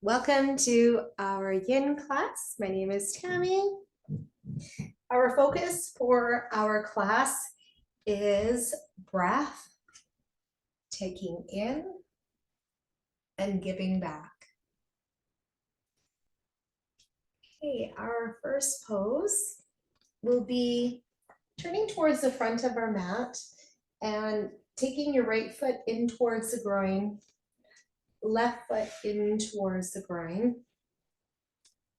Welcome to our yin class. My name is Tammy. Our focus for our class is breath, taking in and giving back. Okay, our first pose will be turning towards the front of our mat and taking your right foot in towards the groin, left foot in towards the groin.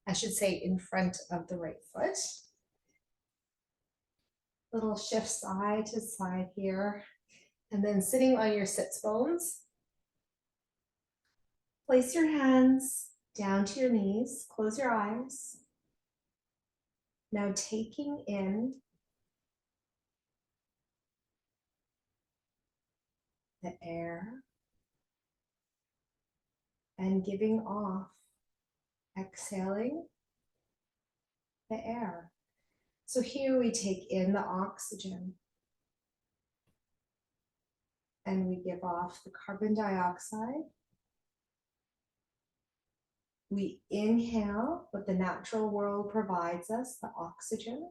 I should say in front of the right foot. Little shift side to side here. And then sitting on your sits bones, place your hands down to your knees, close your eyes. Now taking in the air and giving off, exhaling the air. So here we take in the oxygen and we give off the carbon dioxide. We inhale what the natural world provides us, the oxygen,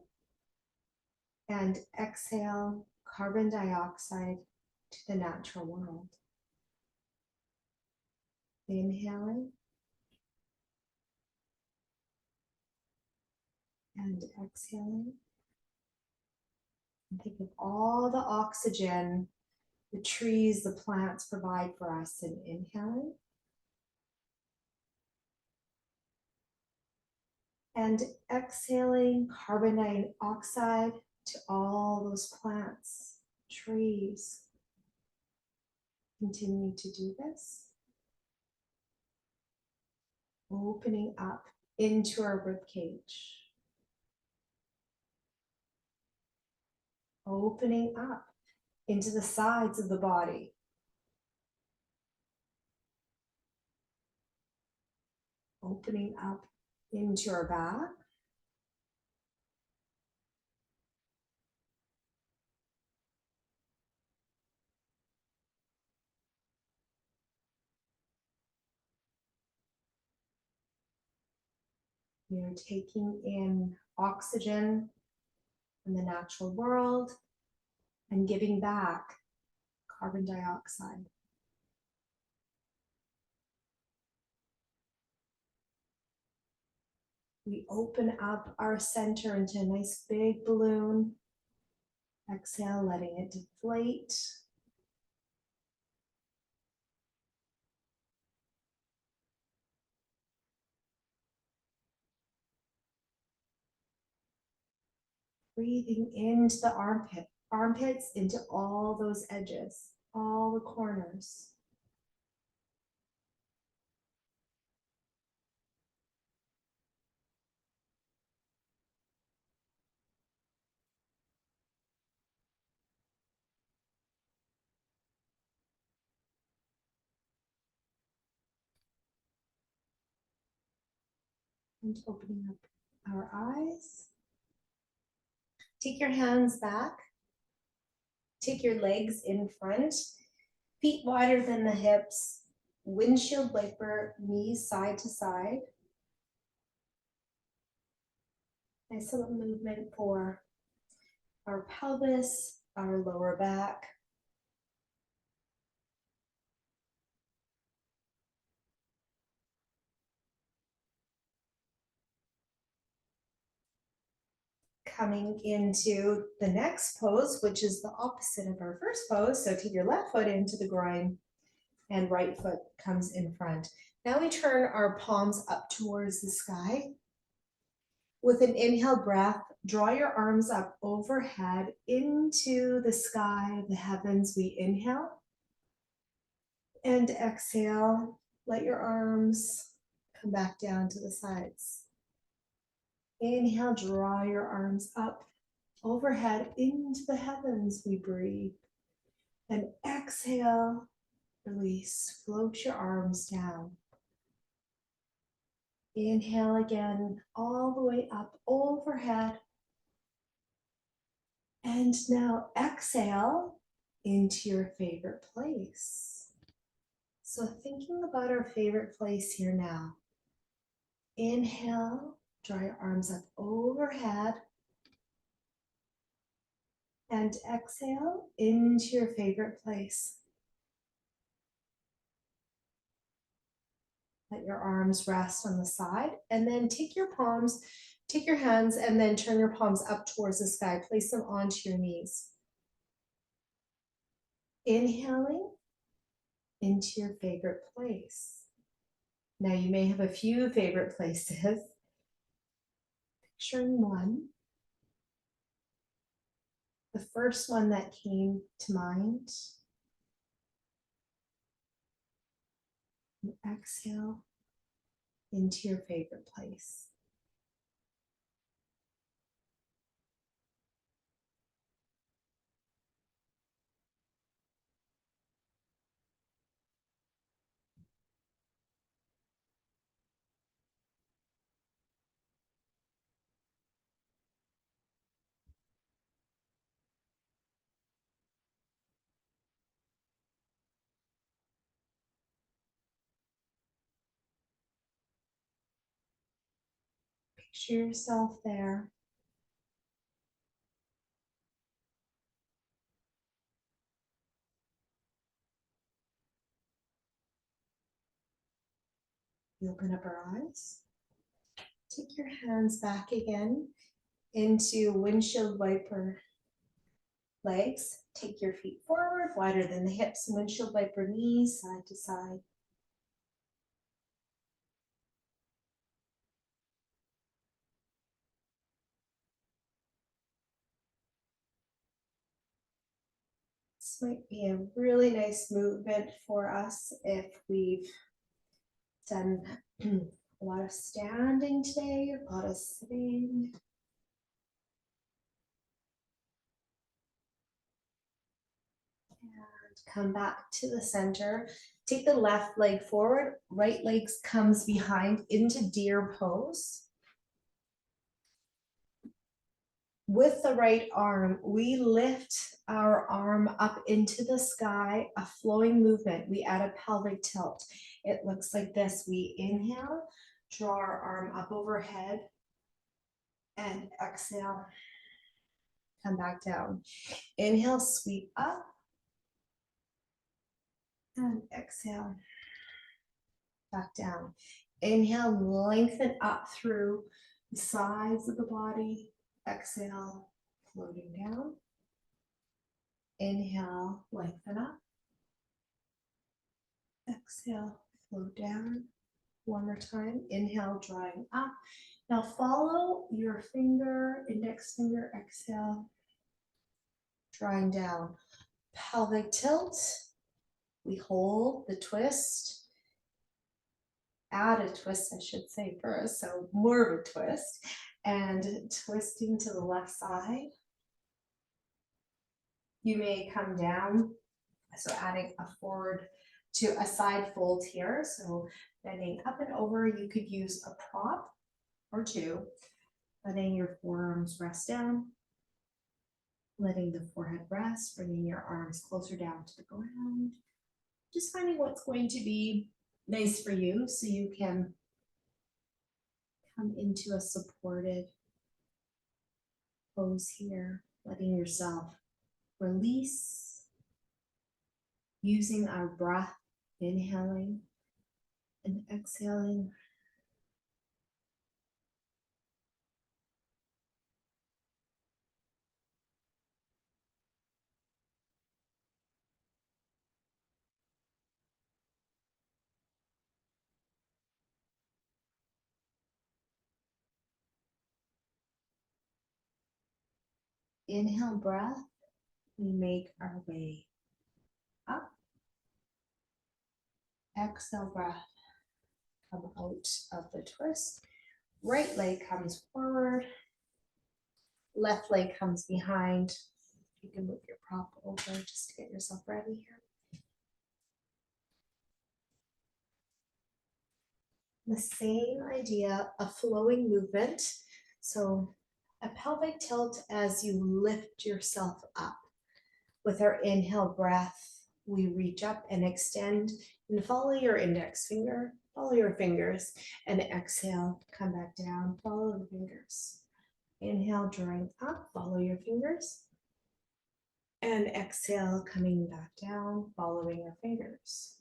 and exhale carbon dioxide to the natural world. Inhaling and exhaling. And think of all the oxygen the trees, the plants provide for us in inhaling. And exhaling carbon dioxide to all those plants, trees. Continue to do this. Opening up into our rib cage. Opening up into the sides of the body. Opening up into our back. We are taking in oxygen from the natural world and giving back carbon dioxide. We open up our center into a nice big balloon. Exhale, letting it deflate. Breathing into the armpits into all those edges, all the corners. And opening up our eyes. Take your hands back. Take your legs in front, feet wider than the hips, windshield wiper, knees side to side. Nice little movement for our pelvis, our lower back. Coming into the next pose, which is the opposite of our first pose. So take your left foot into the groin and right foot comes in front. Now we turn our palms up towards the sky. With an inhale breath, draw your arms up overhead into the sky, the heavens. We inhale and exhale. Let your arms come back down to the sides. Inhale, draw your arms up overhead into the heavens. We breathe. And exhale, release, float your arms down. Inhale again, all the way up overhead. And now exhale into your favorite place. So thinking about our favorite place here now. Inhale, draw your arms up overhead. And exhale into your favorite place. Let your arms rest on the side, and then take your hands, and then turn your palms up towards the sky. Place them onto your knees. Inhaling into your favorite place. Now you may have a few favorite places. Picturing one. The first one that came to mind. And exhale into your favorite place. Picture yourself there. You open up our eyes. Take your hands back again into windshield wiper legs. Take your feet forward, wider than the hips, windshield wiper knees, side to side. This might be a really nice movement for us if we've done a lot of standing today, a lot of sitting. And come back to the center. Take the left leg forward, right leg comes behind into deer pose. With the right arm, we lift our arm up into the sky, a flowing movement. We add a pelvic tilt. It looks like this. We inhale, draw our arm up overhead, and exhale, come back down. Inhale, sweep up, and exhale, back down. Inhale, lengthen up through the sides of the body. Exhale, floating down. Inhale, lengthen up. Exhale, float down. One more time. Inhale, drawing up. Now follow your finger, index finger, exhale, drawing down. Pelvic tilt. We hold the twist. Add a twist, I should say first, so more of a twist. And twisting to the left side. You may come down, so adding a forward to a side fold here. So bending up and over, you could use a prop or two, letting your forearms rest down, letting the forehead rest, bringing your arms closer down to the ground. Just finding what's going to be nice for you so you can come into a supported pose here, letting yourself release, using our breath, inhaling and exhaling. Inhale breath, we make our way up. Exhale breath, come out of the twist. Right leg comes forward, left leg comes behind. You can move your prop over just to get yourself ready here. The same idea, a flowing movement. So a pelvic tilt as you lift yourself up. With our inhale breath, we reach up and extend and follow your index finger, follow your fingers, and exhale, come back down, follow the fingers. Inhale, drawing up, follow your fingers. And exhale, coming back down, following your fingers.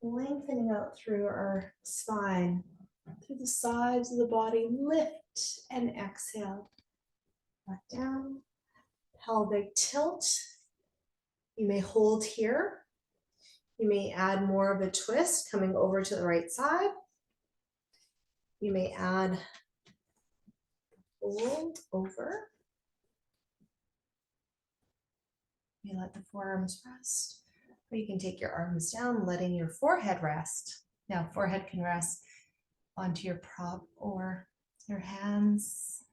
Lengthening out through our spine, through the sides of the body, lift and exhale. Back down, pelvic tilt. You may hold here. You may add more of a twist coming over to the right side. You may add fold over. You let the forearms rest. Or you can take your arms down, letting your forehead rest. Now, forehead can rest onto your prop or your hands.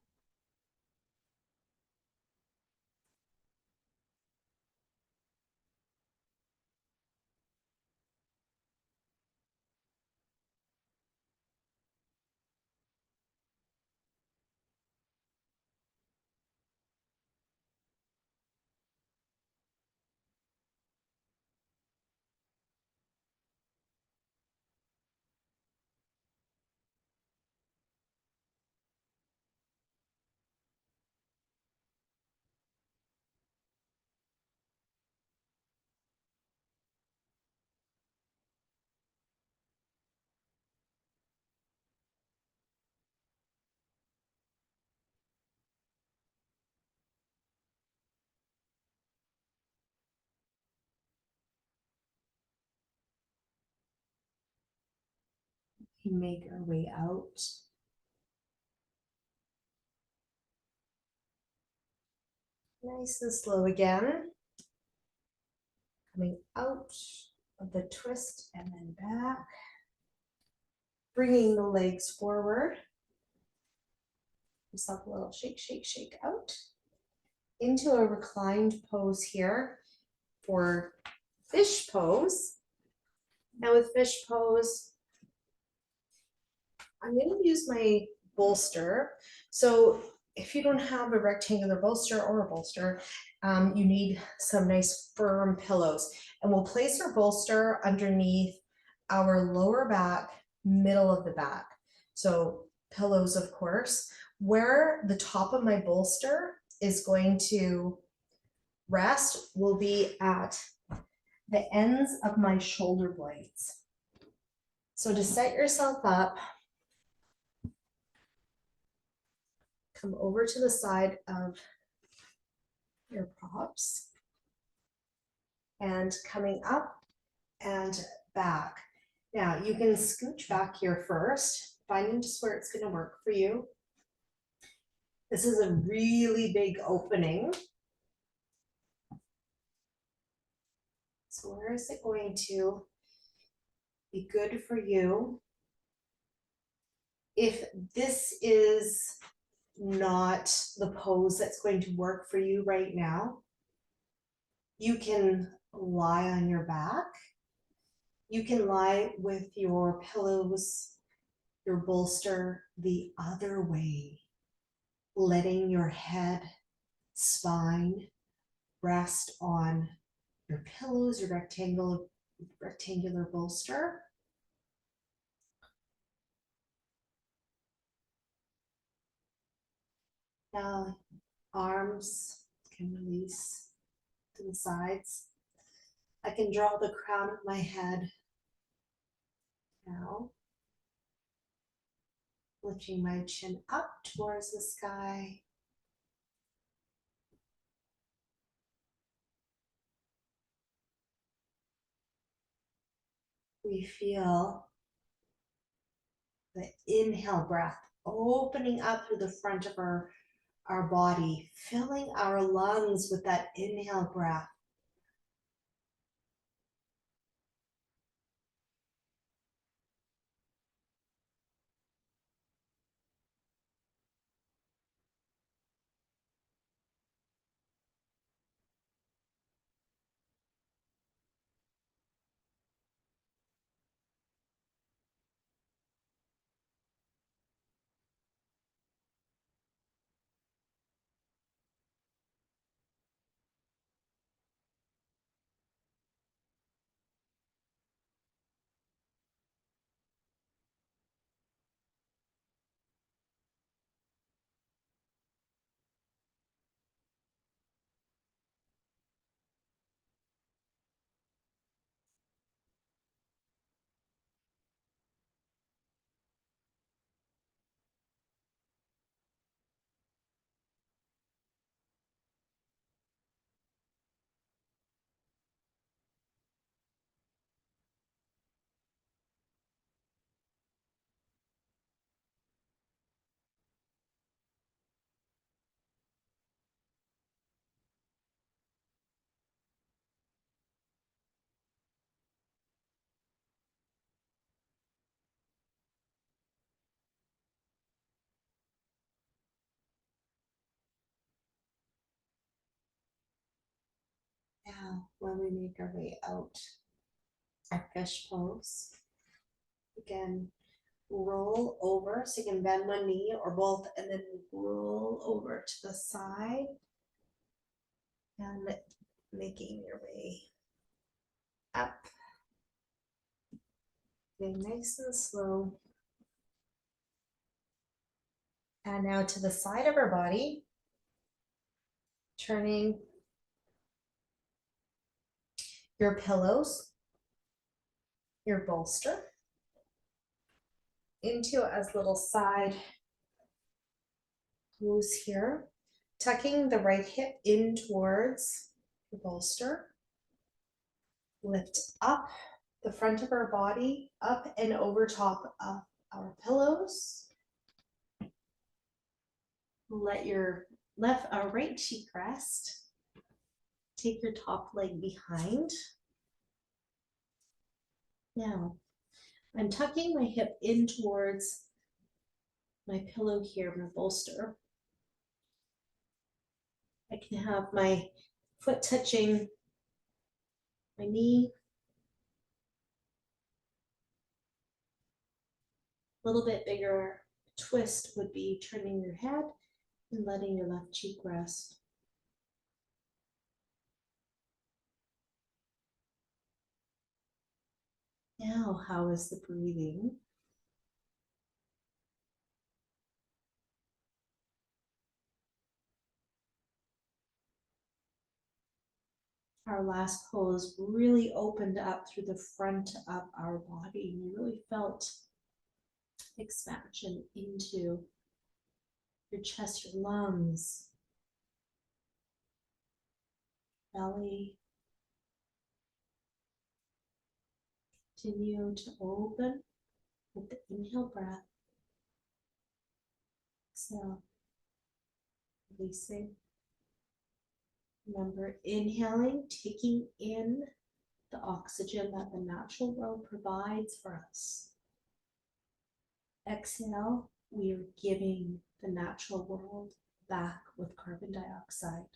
We make our way out. Nice and slow again. Coming out of the twist and then back. Bringing the legs forward. Yourself a little shake, shake, shake out. Into a reclined pose here for fish pose. Now with fish pose, I'm going to use my bolster. So if you don't have a rectangular bolster or a bolster, you need some nice firm pillows. And we'll place our bolster underneath our lower back, middle of the back. So pillows, of course. Where the top of my bolster is going to rest will be at the ends of my shoulder blades. So to set yourself up, come over to the side of your props and coming up and back. Now you can scooch back here first, finding just where it's going to work for you. This is a really big opening. So where is it going to be good for you? If this is not the pose that's going to work for you right now, you can lie on your back. You can lie with your pillows, your bolster the other way, letting your head, spine rest on your pillows, your rectangular bolster. Now, arms can release to the sides. I can draw the crown of my head now, lifting my chin up towards the sky. We feel the inhale breath opening up through the front of our body, filling our lungs with that inhale breath. when we make our way out. Our fish pose. Again, roll over, so you can bend one knee or both, and then roll over to the side and making your way up. Getting nice and slow. And now to the side of our body, turning your pillows, your bolster, into as little side moves here, tucking the right hip in towards the bolster. Lift up the front of our body, up and over top of our pillows. Let your right cheek rest. Take your top leg behind. Now, I'm tucking my hip in towards my pillow here, my bolster. I can have my foot touching my knee. A little bit bigger twist would be turning your head and letting your left cheek rest. Now, how is the breathing? Our last pose really opened up through the front of our body. You really felt expansion into your chest, your lungs, belly. Continue to open with the inhale breath. Exhale, releasing. Remember, inhaling, taking in the oxygen that the natural world provides for us. Exhale, we are giving the natural world back with carbon dioxide.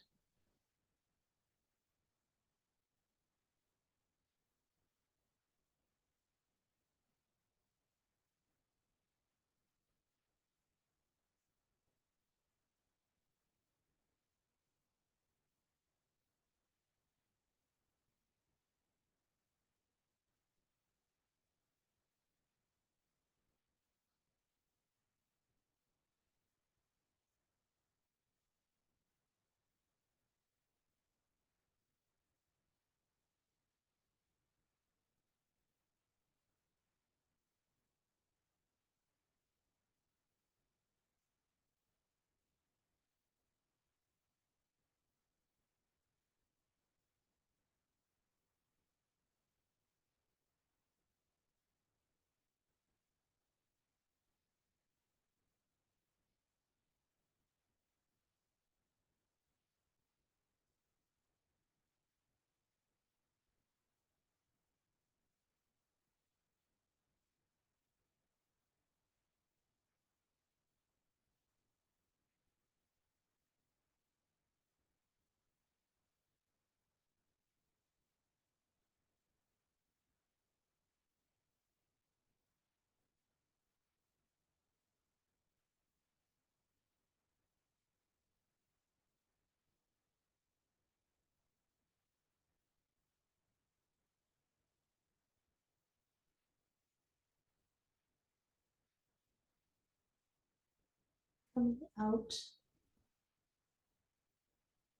Coming out,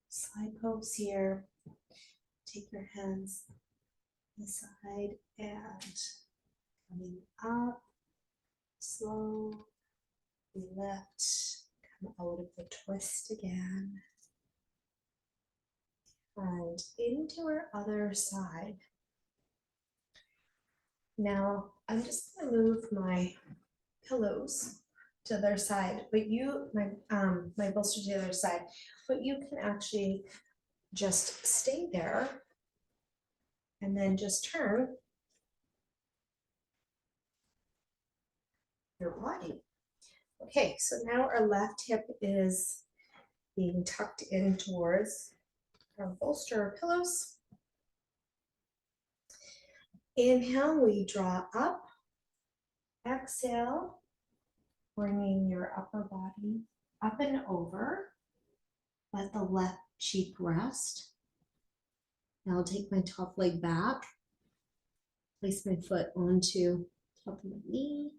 side pose here. Take your hands inside and coming up, slow, we lift, come out of the twist again, and into our other side. Now, I'm just gonna move my pillows to the other side, but my bolster to the other side, but you can actually just stay there and then just turn your body. Okay, so now our left hip is being tucked in towards our bolster or pillows. Inhale, we draw up. Exhale, bringing your upper body up and over. Let the left cheek rest. Now I'll take my top leg back. Place my foot onto top of my knee.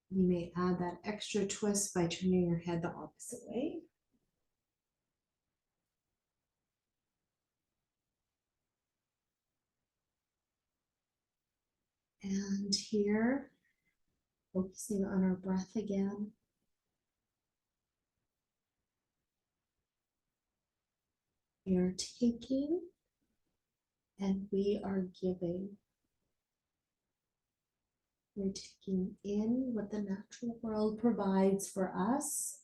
You may add that extra twist by turning your head the opposite way. And here, focusing on our breath again. We are taking and we are giving. We're taking in what the natural world provides for us,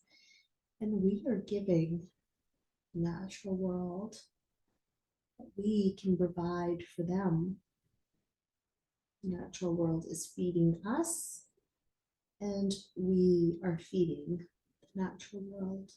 and we are giving the natural world what we can provide for them. The natural world is feeding us, and we are feeding the natural world.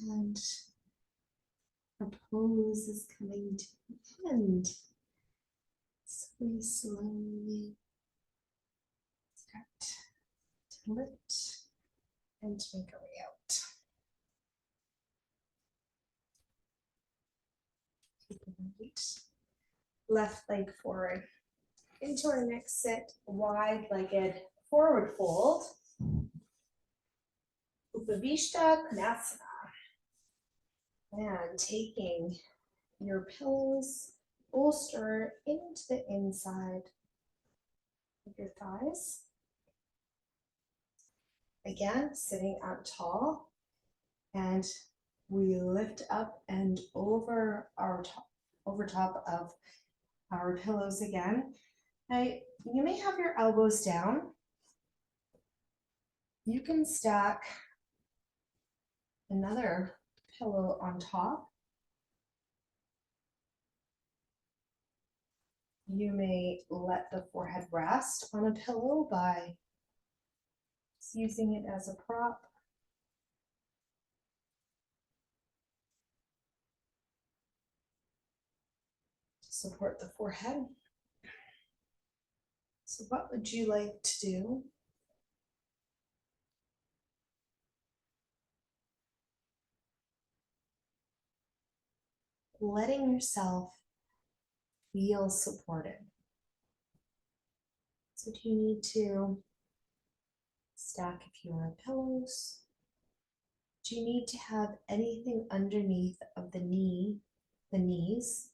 And our pose is coming to an end. So we slowly start to lift and make our way out. Keep the weight. Left leg forward. Into our next sit, wide-legged forward fold. Upavishta Konasana. And taking your pillows, bolster into the inside of your thighs. Again, sitting up tall, and we lift up and over top of our pillows again. Now, you may have your elbows down. You can stack another pillow on top. You may let the forehead rest on a pillow by using it as a prop. To support the forehead. So what would you like to do? Letting yourself feel supported. So do you need to stack a few more pillows? Do you need to have anything underneath of the knees?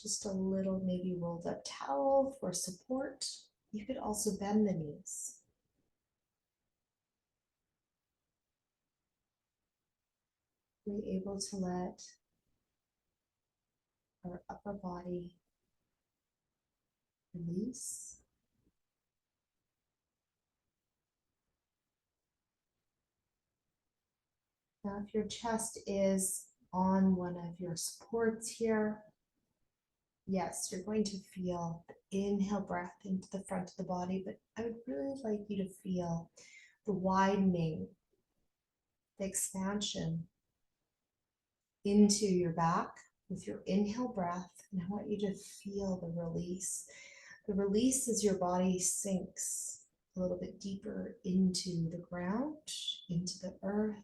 Just a little maybe rolled up towel for support. You could also bend the knees. We're able to let our upper body release. Now, if your chest is on one of your supports here, yes, you're going to feel the inhale breath into the front of the body, but I would really like you to feel the widening, the expansion into your back with your inhale breath. And I want you to feel the release. The release as your body sinks a little bit deeper into the ground, into the earth.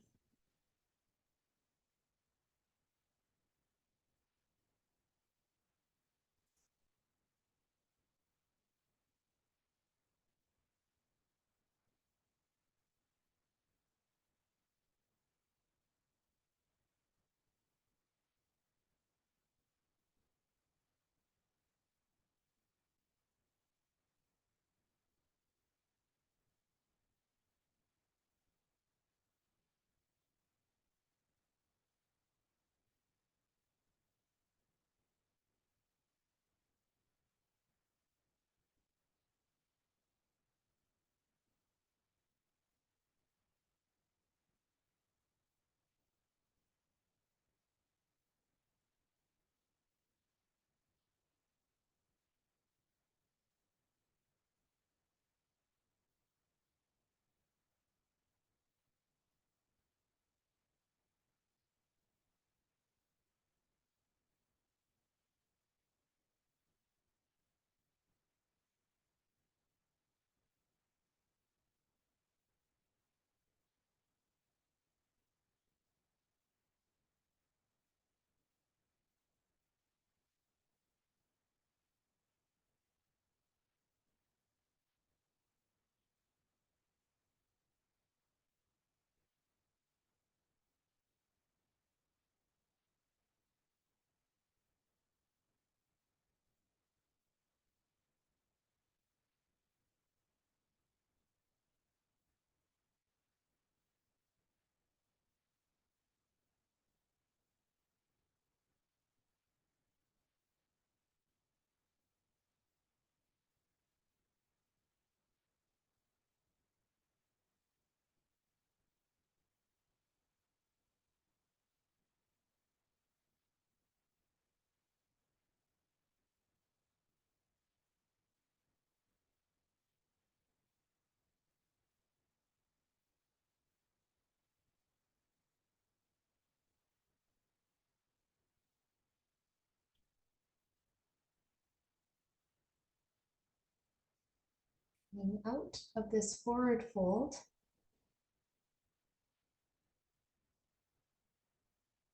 And out of this forward fold,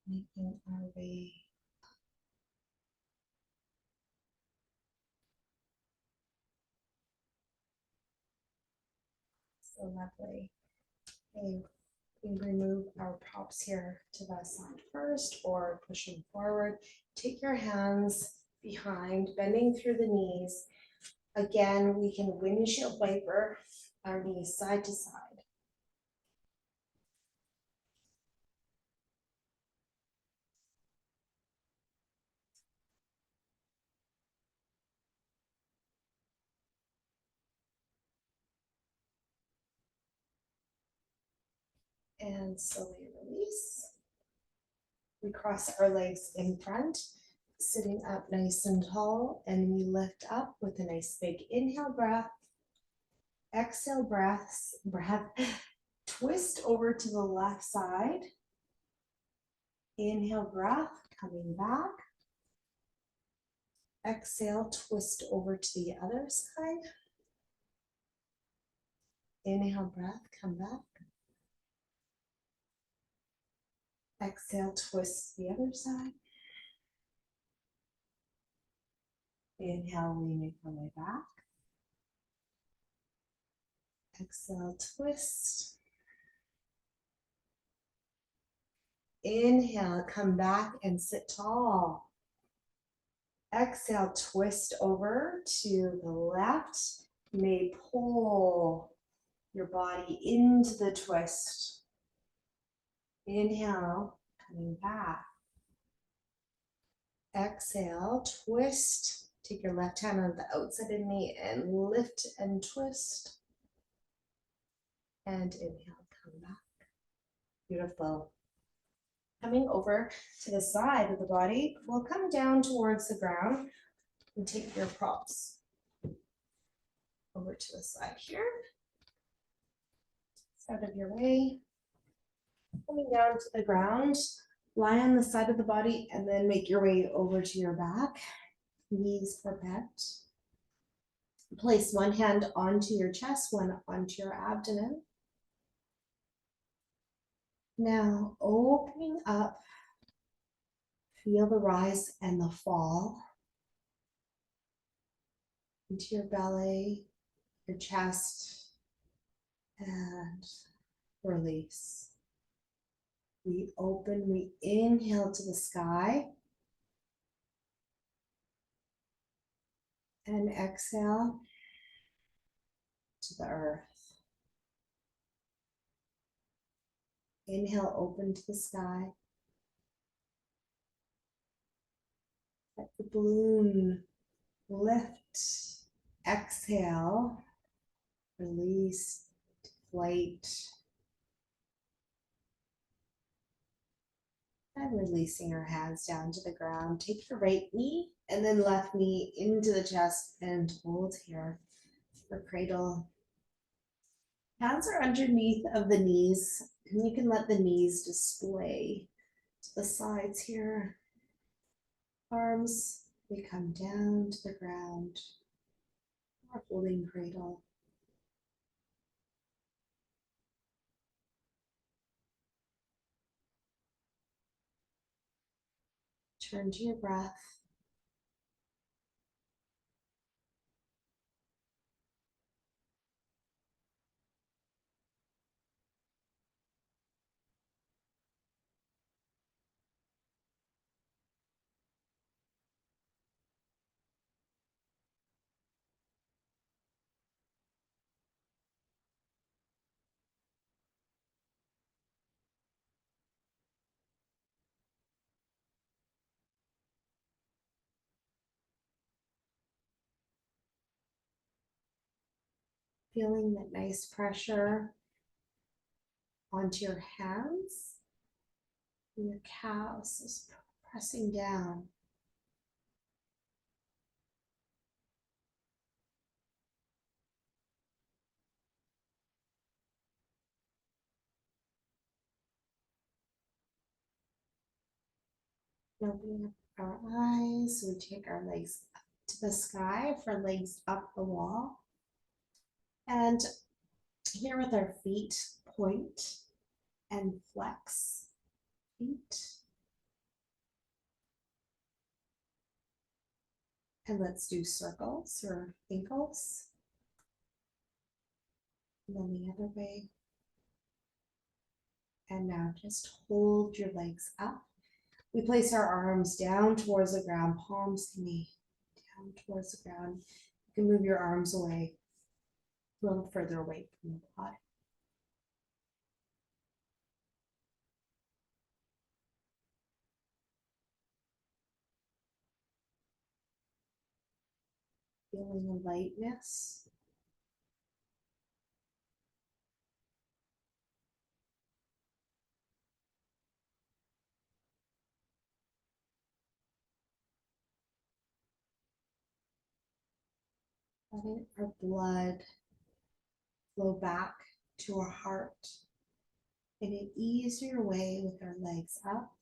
making our way so lovely. Okay, we remove our props here to the side first or push them forward. Take your hands behind, bending through the knees. Again, we can windshield wiper our knees side to side. And slowly release. We cross our legs in front, sitting up nice and tall, and we lift up with a nice big inhale breath. Exhale breath. Twist over to the left side. Inhale breath, coming back. Exhale, twist over to the other side. Inhale breath, come back. Exhale, twist the other side. Inhale, we make our way back. Exhale, twist. Inhale, come back and sit tall. Exhale, twist over to the left. You may pull your body into the twist. Inhale, coming back. Exhale, twist. Take your left hand on the outside of the knee and lift and twist. And inhale, come back. Beautiful. Coming over to the side of the body, we'll come down towards the ground and take your props over to the side here. It's out of your way. Coming down to the ground, lie on the side of the body and then make your way over to your back. Knees are bent. Place one hand onto your chest, one onto your abdomen. Now opening up, feel the rise and the fall into your belly, your chest, and release. We open, we inhale to the sky, and exhale to the earth. Inhale, open to the sky. Let the balloon lift. Exhale, release, deflate. And releasing our hands down to the ground. Take your right knee and then left knee into the chest and hold here for cradle. Hands are underneath of the knees, and you can let the knees display to the sides here. Arms, they come down to the ground. Or holding cradle. Turn to your breath. Feeling that nice pressure onto your hands and your calves is pressing down. Opening up our eyes, we take our legs up to the sky for legs up the wall. And here with our feet, point and flex feet. And let's do circles or ankles. And then the other way. And now just hold your legs up. We place our arms down towards the ground, palms can be down towards the ground. You can move your arms away, a little further away from the body. Feeling a lightness. letting our blood flow back to our heart in an easier way with our legs up.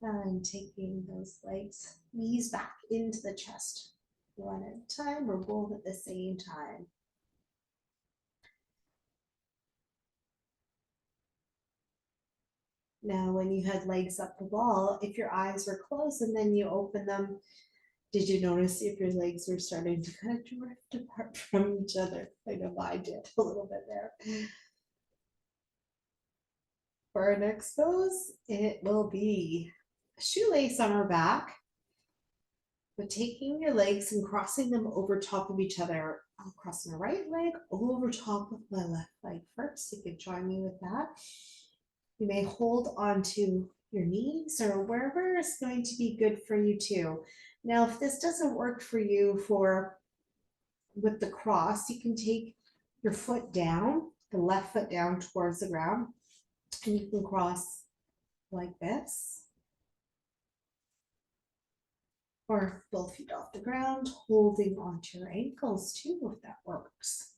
And taking those legs, knees back into the chest. One at a time or both at the same time. Now, when you had legs up the wall, if your eyes were closed and then you open them, did you notice if your legs were starting to kind of drift apart from each other? I know I did a little bit there. For our next pose, it will be a shoelace on our back, but taking your legs and crossing them over top of each other. I'll cross my right leg over top of my left leg first. You can join me with that. You may hold onto your knees or wherever is going to be good for you too. Now, if this doesn't work for you with the cross, you can take your foot down, the left foot down towards the ground, and you can cross like this. Or both feet off the ground, holding onto your ankles too, if that works.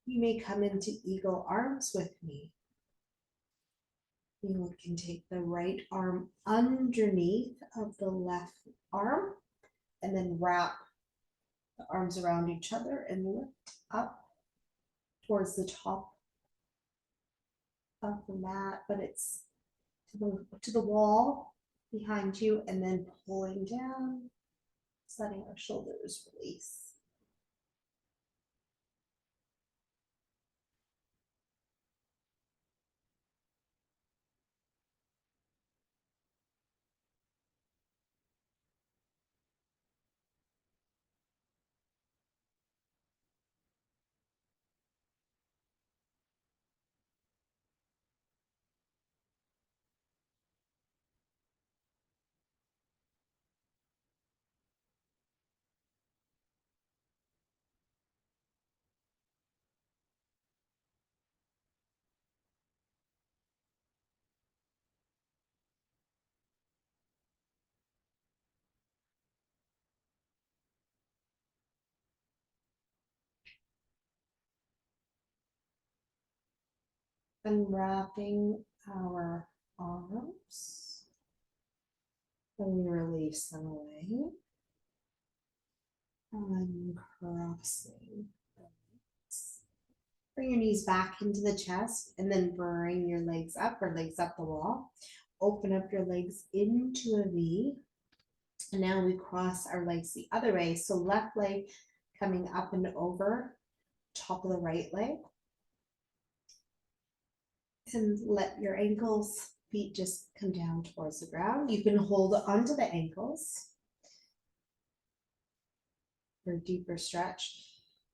You may come into eagle arms with me. You can take the right arm underneath of the left arm and then wrap the arms around each other and lift up towards the top of the mat, but it's to the wall behind you, and then pulling down, letting our shoulders release. Unwrapping our arms, then we release them away, uncrossing. Bring your knees back into the chest and then bring your legs up or legs up the wall. Open up your legs into a V. And now we cross our legs the other way. So left leg coming up and over top of the right leg. And let your ankles, feet just come down towards the ground. You can hold onto the ankles for a deeper stretch.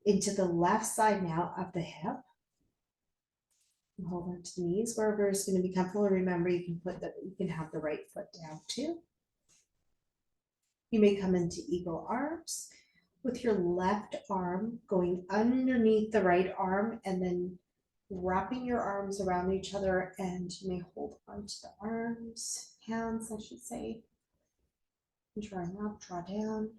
Into the left side now of the hip. And hold on to the knees wherever is going to be comfortable. Remember, you can have the right foot down too. You may come into eagle arms with your left arm going underneath the right arm and then wrapping your arms around each other, and you may hold onto the hands, I should say. Drawing up, draw down.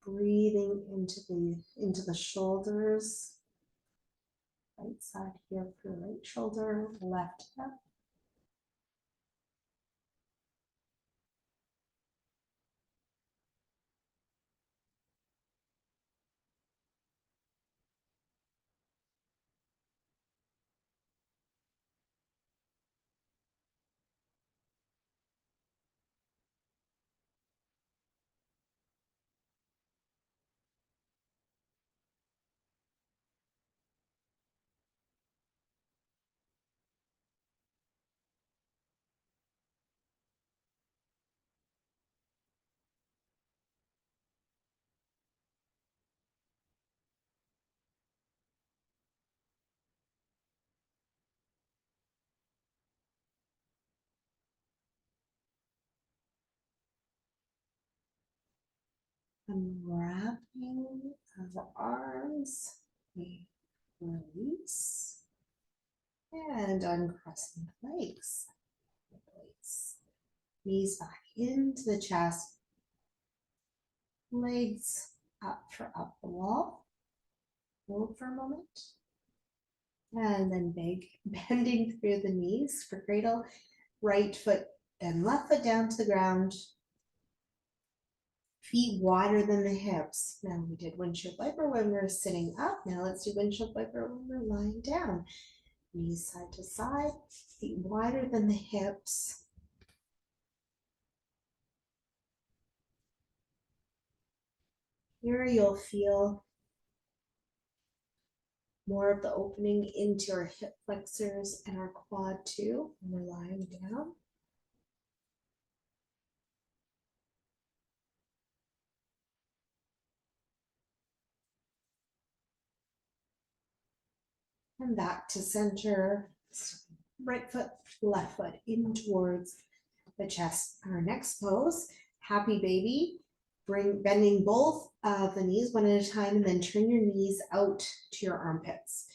Breathing into the shoulders right side here for the right shoulder, left hip. Unwrapping of the arms, we release, and uncrossing the legs. Release. Knees back into the chest, legs up for up the wall. Hold for a moment. And then bending through the knees for cradle, right foot and left foot down to the ground. Feet wider than the hips. Now we did windshield wiper when we're sitting up. Now let's do windshield wiper when we're lying down. Knees side to side, feet wider than the hips. Here you'll feel more of the opening into our hip flexors and our quad too when we're lying down. And back to center. Right foot, left foot in towards the chest. Our next pose, happy baby. Bending both of the knees one at a time, and then turn your knees out to your armpits.